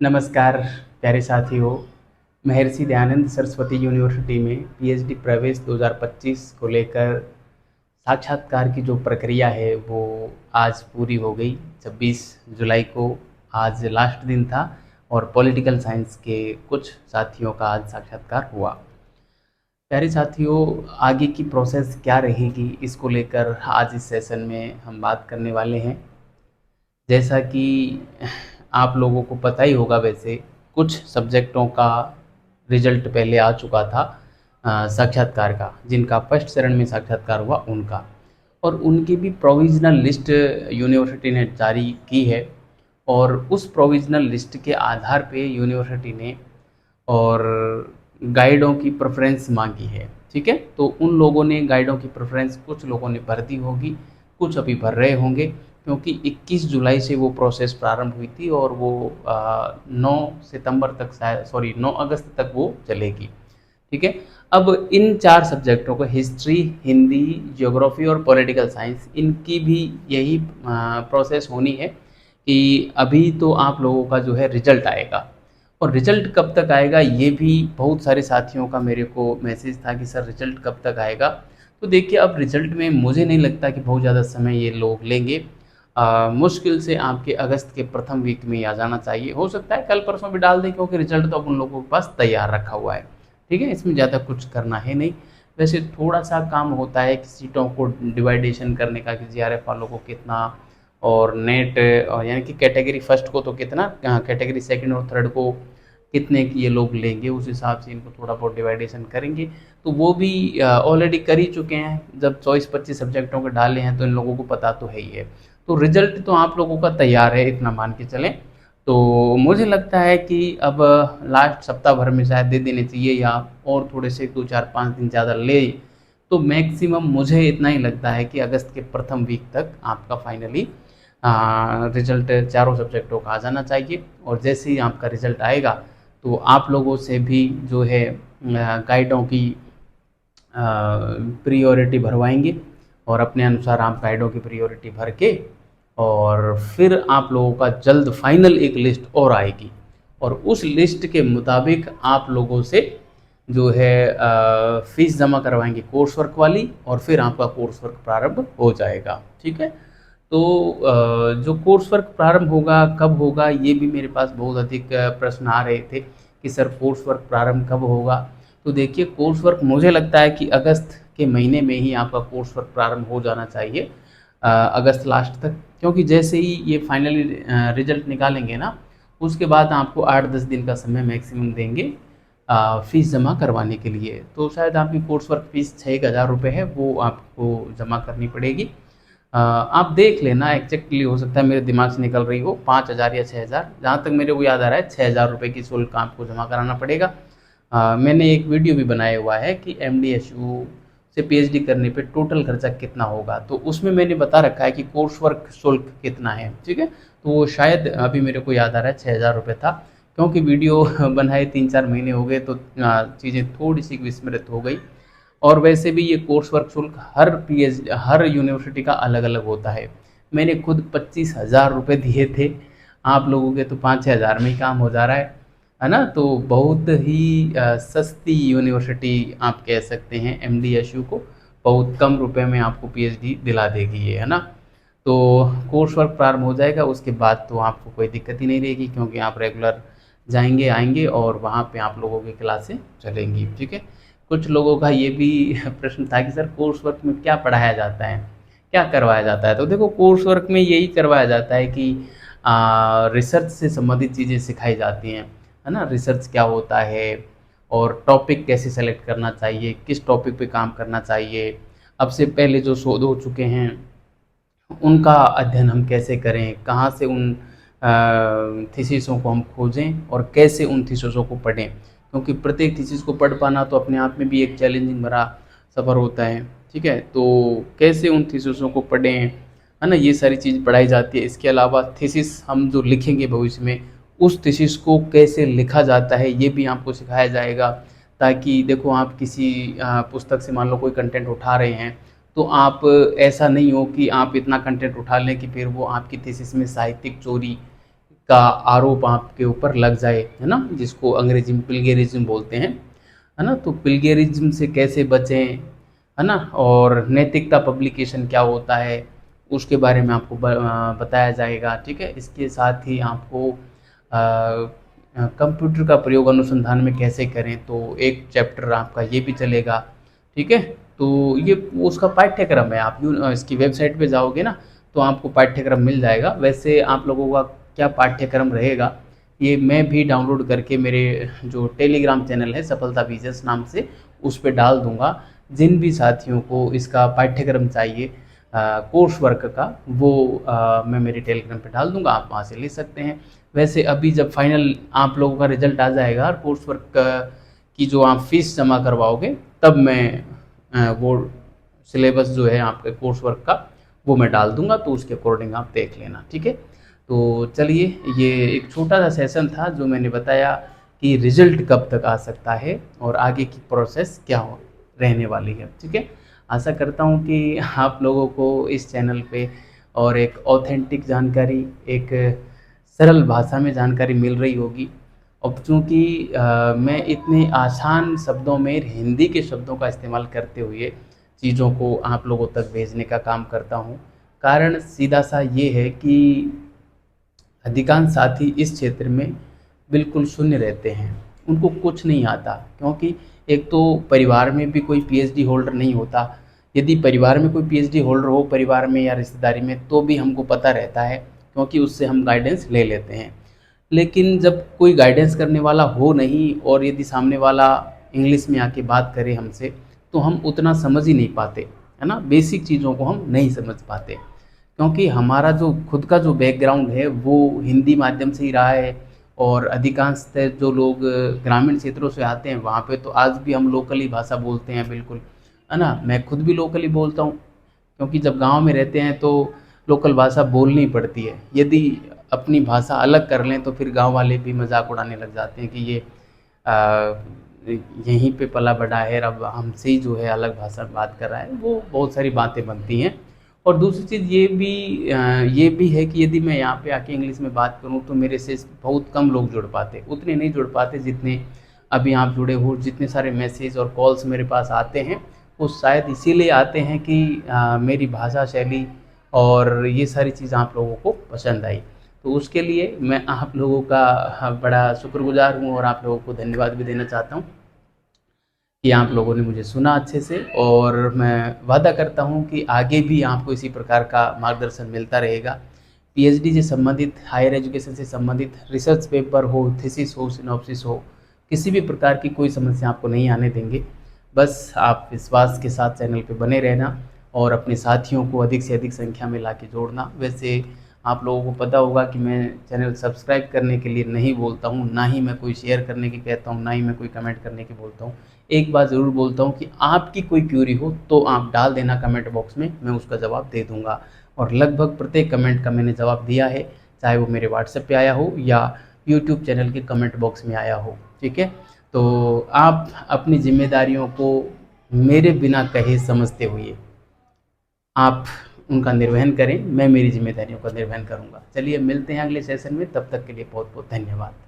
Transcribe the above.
नमस्कार प्यारे साथियों। महर्षि दयानंद सरस्वती यूनिवर्सिटी में पीएचडी प्रवेश 2025 को लेकर साक्षात्कार की जो प्रक्रिया है वो आज पूरी हो गई। 26 जुलाई को आज लास्ट दिन था और पॉलिटिकल साइंस के कुछ साथियों का आज साक्षात्कार हुआ। प्यारे साथियों, आगे की प्रोसेस क्या रहेगी इसको लेकर आज इस सेशन में हम बात करने वाले हैं। जैसा कि आप लोगों को पता ही होगा, वैसे कुछ सब्जेक्टों का रिजल्ट पहले आ चुका था साक्षात्कार का, जिनका फर्स्ट चरण में साक्षात्कार हुआ उनका, और उनकी भी प्रोविजनल लिस्ट यूनिवर्सिटी ने जारी की है। और उस प्रोविजनल लिस्ट के आधार पे यूनिवर्सिटी ने और गाइडों की प्रेफरेंस मांगी है। ठीक है, तो उन लोगों ने गाइडों की प्रेफरेंस कुछ लोगों ने भर दी होगी, कुछ अभी भर रहे होंगे, क्योंकि 21 जुलाई से वो प्रोसेस प्रारंभ हुई थी और वो 9 सितंबर तक, शायद 9 अगस्त तक वो चलेगी। ठीक है, अब इन 4 सब्जेक्टों को, हिस्ट्री, हिंदी, ज्योग्राफी और पॉलिटिकल साइंस, इनकी भी यही प्रोसेस होनी है कि अभी तो आप लोगों का जो है रिजल्ट आएगा। और रिजल्ट कब तक आएगा, ये भी बहुत सारे साथियों का मेरे को मैसेज था कि सर रिजल्ट कब तक आएगा। तो देखिए, अब रिजल्ट में मुझे नहीं लगता कि बहुत ज़्यादा समय ये लोग लेंगे। मुश्किल से आपके अगस्त के प्रथम वीक में आ जाना चाहिए। हो सकता है कल परसों भी डाल दें, क्योंकि रिजल्ट तो अब उन लोगों के पास तैयार रखा हुआ है। ठीक है, इसमें ज़्यादा कुछ करना है नहीं। वैसे थोड़ा सा काम होता है कि सीटों को डिवाइडेशन करने का, कि जीआरएफ वालों को कितना, और नेट यानी कि कैटेगरी फर्स्ट को तो कितना, कैटेगरी सेकंड और थर्ड को कितने की ये लोग लेंगे, उस हिसाब से इनको थोड़ा बहुत डिवाइडेशन करेंगे। तो वो भी ऑलरेडी कर ही चुके हैं। जब 24-25 सब्जेक्टों के डाले हैं तो इन लोगों को पता तो है ही है। तो रिजल्ट तो आप लोगों का तैयार है, इतना मान के चलें। तो मुझे लगता है कि अब लास्ट सप्ताह भर में शायद दे देने चाहिए, या और थोड़े से 2-4-5 दिन ज़्यादा ले, तो मैक्सिमम मुझे इतना ही लगता है कि अगस्त के प्रथम वीक तक आपका फाइनली रिजल्ट चारों सब्जेक्टों का आ जाना चाहिए। और जैसे ही आपका रिजल्ट आएगा तो आप लोगों से भी जो है गाइडों की प्रियोरिटी भरवाएंगे, और अपने अनुसार आप गाइडों की प्रियोरिटी भर के, और फिर आप लोगों का जल्द फाइनल एक लिस्ट और आएगी, और उस लिस्ट के मुताबिक आप लोगों से जो है फीस जमा करवाएंगे कोर्स वर्क वाली, और फिर आपका कोर्स वर्क प्रारंभ हो जाएगा। ठीक है, तो जो कोर्स वर्क प्रारंभ होगा, कब होगा, ये भी मेरे पास बहुत अधिक प्रश्न आ रहे थे कि सर कोर्स वर्क प्रारंभ कब होगा। तो देखिए, कोर्स वर्क मुझे लगता है कि अगस्त के महीने में ही आपका कोर्स वर्क प्रारंभ हो जाना चाहिए, अगस्त लास्ट तक। क्योंकि जैसे ही ये फाइनली रिजल्ट निकालेंगे ना, उसके बाद आपको 8-10 दिन का समय मैक्सिमम देंगे फ़ीस जमा करवाने के लिए। तो शायद आपकी कोर्स वर्क फ़ीस 6,000 रुपये है, वो आपको जमा करनी पड़ेगी। आप देख लेना एग्जैक्टली, हो सकता है मेरे दिमाग से निकल रही हो 5,000 या 6,000, जहाँ तक मेरे को याद आ रहा है 6,000 रुपये की शुल्क आपको जमा कराना पड़ेगा। मैंने एक वीडियो भी बनाया हुआ है कि एमडीएसयू से पीएचडी करने पे टोटल खर्चा कितना होगा, तो उसमें मैंने बता रखा है कि कोर्स वर्क शुल्क कितना है। ठीक है, तो वो शायद अभी मेरे को याद आ रहा है 6,000 रुपये था, क्योंकि वीडियो बनाए 3-4 महीने हो गए, तो चीज़ें थोड़ी सी विस्मृत हो गई। और वैसे भी ये कोर्स वर्क शुल्क हर यूनिवर्सिटी का अलग अलग होता है। मैंने खुद 25,000 रुपये दिए थे, आप लोगों के तो 5-6 हज़ार में ही काम हो जा रहा है ना। तो बहुत ही सस्ती यूनिवर्सिटी आप कह सकते हैं एमडीएसयू को, बहुत कम रुपए में आपको पीएचडी दिला देगी ये, है ना। तो कोर्स वर्क प्रारंभ हो जाएगा, उसके बाद तो आपको कोई दिक्कत ही नहीं रहेगी, क्योंकि आप रेगुलर जाएंगे आएंगे और वहाँ पे आप लोगों की क्लासें चलेंगी। ठीक है, कुछ लोगों का ये भी प्रश्न था कि सर कोर्स वर्क में क्या पढ़ाया जाता है, क्या करवाया जाता है। तो देखो, कोर्स वर्क में यही करवाया जाता है कि रिसर्च से संबंधित चीज़ें सिखाई जाती हैं, है ना। रिसर्च क्या होता है, और टॉपिक कैसे सेलेक्ट करना चाहिए, किस टॉपिक पे काम करना चाहिए, अब से पहले जो शोध हो चुके हैं उनका अध्ययन हम कैसे करें, कहाँ से उन थीसिसों को हम खोजें और कैसे उन थीसिसों को पढ़ें, क्योंकि प्रत्येक थीसिस को पढ़ पाना तो अपने आप में भी एक चैलेंजिंग भरा सफ़र होता है। ठीक है, तो कैसे उन थीसिसों को पढ़ें, है ना, ये सारी चीज़ पढ़ाई जाती है। इसके अलावा थीसिस हम जो लिखेंगे भविष्य में, उस थीसिस को कैसे लिखा जाता है ये भी आपको सिखाया जाएगा, ताकि देखो, आप किसी पुस्तक से मान लो कोई कंटेंट उठा रहे हैं, तो आप ऐसा नहीं हो कि आप इतना कंटेंट उठा लें कि फिर वो आपकी थीसिस में साहित्यिक चोरी का आरोप आपके ऊपर लग जाए, है ना, जिसको अंग्रेजी में प्लेगरिज्म बोलते हैं, है ना। तो प्लेगरिज्म से कैसे बचें, है ना, और नैतिकता पब्लिकेशन क्या होता है उसके बारे में आपको बताया जाएगा, ठीक है। इसके साथ ही आपको कंप्यूटर का प्रयोग अनुसंधान में कैसे करें, तो एक चैप्टर आपका ये भी चलेगा, ठीक है। तो ये उसका पाठ्यक्रम है, आप इसकी वेबसाइट पे जाओगे ना तो आपको पाठ्यक्रम मिल जाएगा। वैसे आप लोगों का क्या पाठ्यक्रम रहेगा ये मैं भी डाउनलोड करके मेरे जो टेलीग्राम चैनल है सफलता बीजस नाम से, उस पे डाल दूंगा। जिन भी साथियों को इसका पाठ्यक्रम चाहिए कोर्स वर्क का, वो मैं मेरे टेलीग्राम पे डाल दूंगा, आप वहाँ से ले सकते हैं। वैसे अभी जब फाइनल आप लोगों का रिजल्ट आ जाएगा और कोर्स वर्क की जो आप फीस जमा करवाओगे, तब मैं वो सिलेबस जो है आपके कोर्स वर्क का वो मैं डाल दूंगा, तो उसके अकॉर्डिंग आप देख लेना, ठीक है। तो चलिए, ये एक छोटा सा सेशन था जो मैंने बताया कि रिजल्ट कब तक आ सकता है और आगे की प्रोसेस क्या रहने वाली है, ठीक है। आशा करता हूँ कि आप लोगों को इस चैनल पे और एक ऑथेंटिक जानकारी, एक सरल भाषा में जानकारी मिल रही होगी। अब चूँकि मैं इतने आसान शब्दों में हिंदी के शब्दों का इस्तेमाल करते हुए चीज़ों को आप लोगों तक भेजने का काम करता हूँ, कारण सीधा सा ये है कि अधिकांश साथी इस क्षेत्र में बिल्कुल शून्य रहते हैं, उनको कुछ नहीं आता, क्योंकि एक तो परिवार में भी कोई पीएचडी होल्डर नहीं होता। यदि परिवार में कोई पीएचडी होल्डर हो परिवार में या रिश्तेदारी में, तो भी हमको पता रहता है, क्योंकि उससे हम गाइडेंस ले लेते हैं। लेकिन जब कोई गाइडेंस करने वाला हो नहीं और यदि सामने वाला इंग्लिश में आके बात करे हमसे, तो हम उतना समझ ही नहीं पाते, है ना। बेसिक चीज़ों को हम नहीं समझ पाते, क्योंकि हमारा जो खुद का जो बैकग्राउंड है वो हिंदी माध्यम से ही रहा है। और अधिकांशतः जो लोग ग्रामीण क्षेत्रों से आते हैं वहाँ पे तो आज भी हम लोकली भाषा बोलते हैं, बिल्कुल, है ना। मैं खुद भी लोकली बोलता हूँ, क्योंकि जब गांव में रहते हैं तो लोकल भाषा बोलनी पड़ती है। यदि अपनी भाषा अलग कर लें तो फिर गांव वाले भी मजाक उड़ाने लग जाते हैं कि ये आ, यहीं पे पला बड़ा है, अब हमसे ही जो है अलग भाषा में बात कर रहा है, वो बहुत सारी बातें बनती हैं। और दूसरी चीज़ ये भी है कि यदि मैं यहाँ पे आके इंग्लिश में बात करूँ तो मेरे से बहुत कम लोग जुड़ पाते, उतने नहीं जुड़ पाते जितने अभी आप जुड़े हो। जितने सारे मैसेज और कॉल्स मेरे पास आते हैं वो शायद इसीलिए आते हैं कि मेरी भाषा शैली और ये सारी चीज़ आप लोगों को पसंद आई। तो उसके लिए मैं आप लोगों का बड़ा शुक्रगुजार हूँ और आप लोगों को धन्यवाद भी देना चाहता हूँ कि आप लोगों ने मुझे सुना अच्छे से। और मैं वादा करता हूँ कि आगे भी आपको इसी प्रकार का मार्गदर्शन मिलता रहेगा। पीएचडी से संबंधित, हायर एजुकेशन से संबंधित रिसर्च पेपर हो, थीसिस हो, सिनॉप्सिस हो, किसी भी प्रकार की कोई समस्या आपको नहीं आने देंगे। बस आप विश्वास के साथ चैनल पे बने रहना और अपने साथियों को अधिक से अधिक संख्या में ला के जोड़ना। वैसे आप लोगों को पता होगा कि मैं चैनल सब्सक्राइब करने के लिए नहीं बोलता हूँ, ना ही मैं कोई शेयर करने की कहता हूँ, ना ही मैं कोई कमेंट करने की बोलता हूँ। एक बात ज़रूर बोलता हूँ कि आपकी कोई क्यूरी हो तो आप डाल देना कमेंट बॉक्स में, मैं उसका जवाब दे दूँगा। और लगभग प्रत्येक कमेंट का मैंने जवाब दिया है, चाहे वो मेरे व्हाट्सएप पे आया हो या यूट्यूब चैनल के कमेंट बॉक्स में आया हो, ठीक है। तो आप अपनी जिम्मेदारियों को मेरे बिना कहे समझते हुए आप उनका निर्वहन करें, मैं मेरी जिम्मेदारियों का निर्वहन करूँगा। चलिए मिलते हैं अगले सेशन में, तब तक के लिए बहुत बहुत धन्यवाद।